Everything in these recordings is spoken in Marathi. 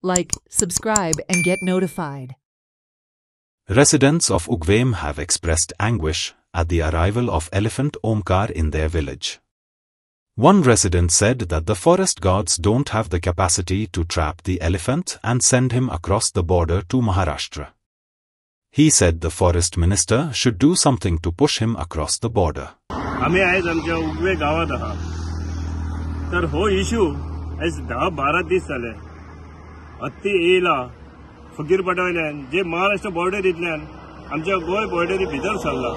like, subscribe and get notified. Residents of Ugwem have expressed anguish at the arrival of elephant Omkar in their village. One resident said that the forest guards don't have the capacity to trap the elephant and send him across the border to Maharashtra. He said the forest minister should do something to push him across the border. आम्ही आज आमच्या उगवे गावात आहात तर हो इश्यू आज 10-12 दीस जाले हत्ती येयला फकीरपाटावयल्यान जे महाराष्ट्र बॉर्डरींतल्यान आमच्या गोय बॉर्डरी भितर सरला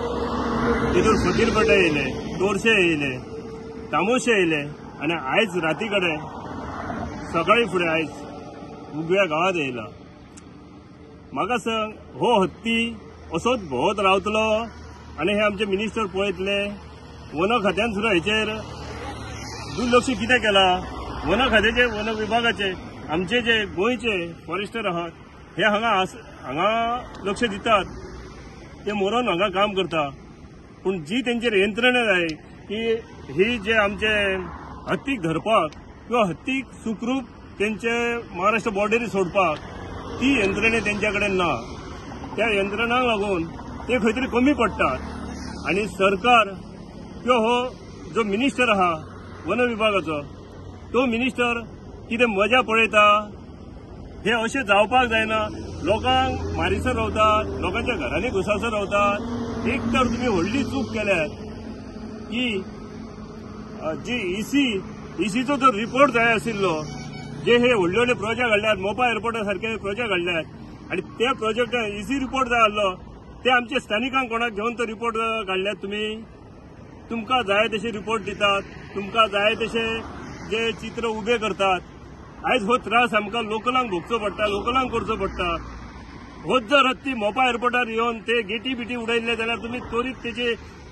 तितून फकीरपाटा येयले तोरशे येयले तामोशे येयले आनी आयज राती कडेन सकाळी फुडें आयज उगव्या गावात येयला म्हाका सांग हो हत्ती असोच भोंवत रावतलो आनी हे आमचे मिनिस्टर पळयतले वन खात्यान सुद्दां हेचेर दुर्लक्ष कितें केला वन खात्याचे वन विभागाचे आमचे जे गोंयचे फॉरेस्टर आहात हे हांगा लक्ष दितात ते मरोन हांगा काम करता पूण जी तेंचेर यंत्रणा जाय की ही जे आमचे हत्तीक धरपाक किंवा हत्तीक सुखरूप तेंचे महाराष्ट्र बॉर्डरी सोडपाक ती यंत्रणे तेंच्या कडेन ना त्या यंत्रणांक लागून ते खंय तरी कमी पडटात आनी सरकार किंवा हो जो मिनिस्टर आहा वन विभागाचो तो मिनिस्टर कितें मजा पळयता हे अशें जावपाक जायना लोकांक मारिसर रावतात लोकांच्या घरांनी घुसासर रावतात एक तर तुमी व्हडली चूक केल्यात की जी इसीचो जो रिपोर्ट जाय आशिल्लो जे हे व्हडले व्हडले प्रोजेक्ट हाडल्यात मोपा एअरपोर्टा सारखे प्रोजेक्ट हाडल्यात आनी त्या प्रोजेक्टाक इसी रिपोर्ट जाय आसलो ते आमच्या स्थानिकांक कोणाक घेवन तो रिपोर्ट काडल्यात तुमी तुमकां जाय तशे रिपोर्ट दितात तुमकां जाय तशे जे चित्र उबे करतात आयज हो त्रास आमकां लोकलांक भोगचो पडटा लोकलांक करचो पडटा होच जर हत्ती मोपा एअरपोर्टार येवन ते गेटी बिटी उडयल्ले जाल्यार तुमी त्वरीत तेची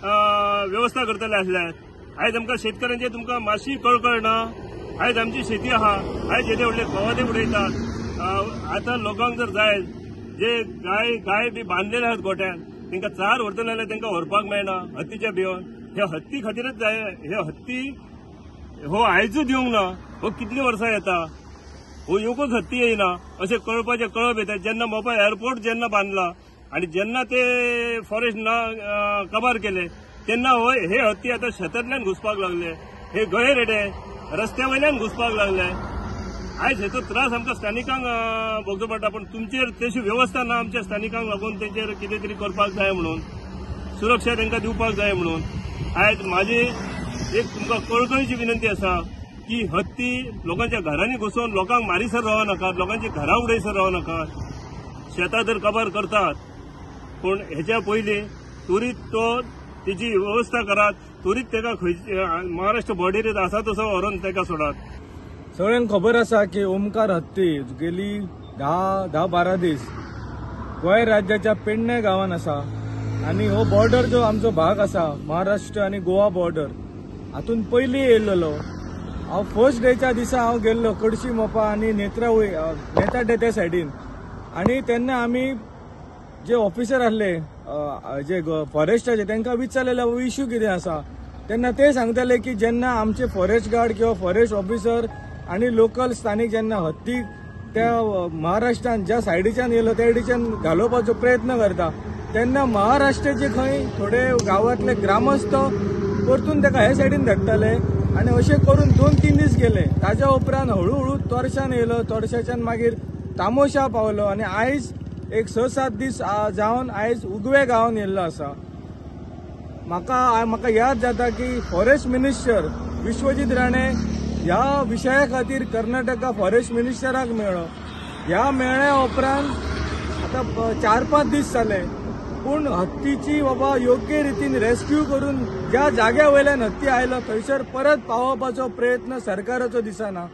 व्यवस्था करतले आसल्यात आयज आमकां शेतकऱ्यांचे तुमकां मातशी कळकळ ना आयज आमची शेती आहा आयज येदे व्हडले कवादे उडयतात आतां लोकांक जर जाय जे गाय बी बांदलेले आहात गोठ्यान तांकां चार व्हरतले जाल्यार तांकां व्हरपाक मेळना हत्तीच्या भिवन हे हत्ती खातीरच जाय हे हत्ती हो आयजूच येवंक ना हो कितली वर्सां येता हो येवकूच हत्ती येयना अशें कळपाचें कळप येता जेन्ना मोपा एअरपोर्ट जेन्ना बांदला आनी जेन्ना ते फॉरेस्ट ना काबार केले तेन्ना हो हे हत्ती आतां शेतांतल्यान घुसपाक लागले हे गैर रेडे रस्त्या वयल्यान घुसपाक लागले आयज हेचो त्रास आमकां स्थानिकांक भोगचो पडटा पण तुमचेर तशी व्यवस्था ना आमच्या स्थानिकांक लागून तेचेर कितें तरी करपाक जाय म्हणून सुरक्षा तांकां दिवपाक जाय म्हणून आयज म्हाजी एक तुमकां कळकळीची विनंती आसा की हत्ती लोकांच्या घरांनी घुसून लोकांक मारिसर रावं नाकात लोकांची घरां उडयसर रावं नाकात शेतां तर काबार करतात पूण हेच्या पयलीं त्वरीत तो तेची व्यवस्था करात त्वरीत ताका महाराष्ट्र बॉर्डरीत आसा तसो व्हरून ताका सोडात सगळ्यांक खबर आसा की ओमकार हत्ती गेली 10-12 दीस गोंय राज्याच्या पेडणे गांवांत आसा आनी हो बॉर्डर जो आमचो भाग आसा महाराष्ट्र आनी गोवा बॉर्डर हातून पयलीं येयल्लो हांव फर्स्ट डेच्या दिसा हांव गेल्लो कडशी मोपा आनी नेताड्डे त्या सायडीन आनी तेन्ना आमी जे ऑफिसर आसले जे फॉरेस्टाचे तांकां विचारलेलो इश्यू कितें आसा तेन्ना ते सांगताले की जेन्ना आमचे फॉरेस्ट गार्ड किंवा फॉरेस्ट ऑफिसर आनी लोकल स्थानीक जेन्ना हत्ती त्या महाराष्ट्रान ज्या सायडीच्यान येयलो त्या सायडीच्यान घालोवपाचो प्रयत्न करता तेन्ना महाराष्ट्राचे खंय थोडे गांवांतले ग्रामस्थ परतून ताका हे सायडीन धाडटाले आनी अशें करून 2-3 दीस गेले ताच्या उपरांत हळू तोरशान येयलो तोरशाच्यान मागीर तामोशा पावलो आनी आयज एक 6-7 दीस जावन आयज उगवे गांवांत येयल्लो आसा म्हाका याद जाता की फॉरेस्ट मिनिस्टर विश्वजीत राणे ह्या विशया खातीर कर्नाटका फॉरेस्ट मिनिस्टराक मेळ्ळो ह्या मेळ्या उपरांत आतां 4-5 दीस जाले पूण हत्तीची बाबा योग्य रितीन रेस्क्यू करून ज्या जाग्या वयल्यान हत्ती आयलो थंयसर परत पावोवपाचो प्रयत्न सरकाराचो दिसना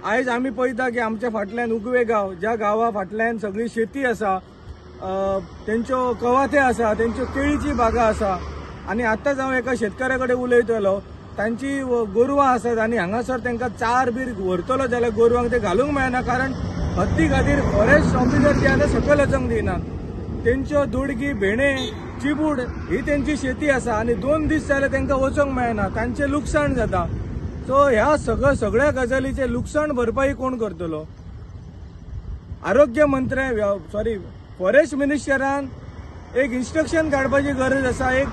आयज आमी पळयता की आमच्या फाटल्यान उगवे गांव ज्या गांवा फाटल्यान सगळी शेती आसा तेंच्यो कवाथे आसा तेंच्यो केळीची बागा आसा आनी आतांच हांव एका शेतकाऱ्या कडेन उलयतलो तांची गोरवां आसात आनी हांगासर तांकां चार बीर व्हरतलो जाल्यार गोरवांक ते घालूंक मेळना कारण हत्ती खातीर फॉरेस्ट ऑफिसर जे आसा सकयल वचोंक दिनात तेंच्यो दुडगी भेणे चिबूड ही तेंची शेती आसा आनी 2 दीस जाले तांकां वचोंक मेळना तांचें लुकसाण जाता सो ह्या सगळ्या गजालीचे लुकसाण भरपाई कोण करतलो आरोग्य फॉरेस्ट मिनिस्टरान एक इन्स्ट्रक्शन काढपाची गरज असा, एक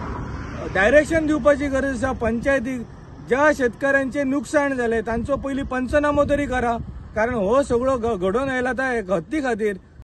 डायरेक्शन दिवपाची गरज असा पंचायतीक. ज्या शेतकऱ्यांचे नुकसाण झाले तांचो पयली पंचनामो तरी करा, कारण हो सगळो घडोवन आयला त्या हत्ती खातीर.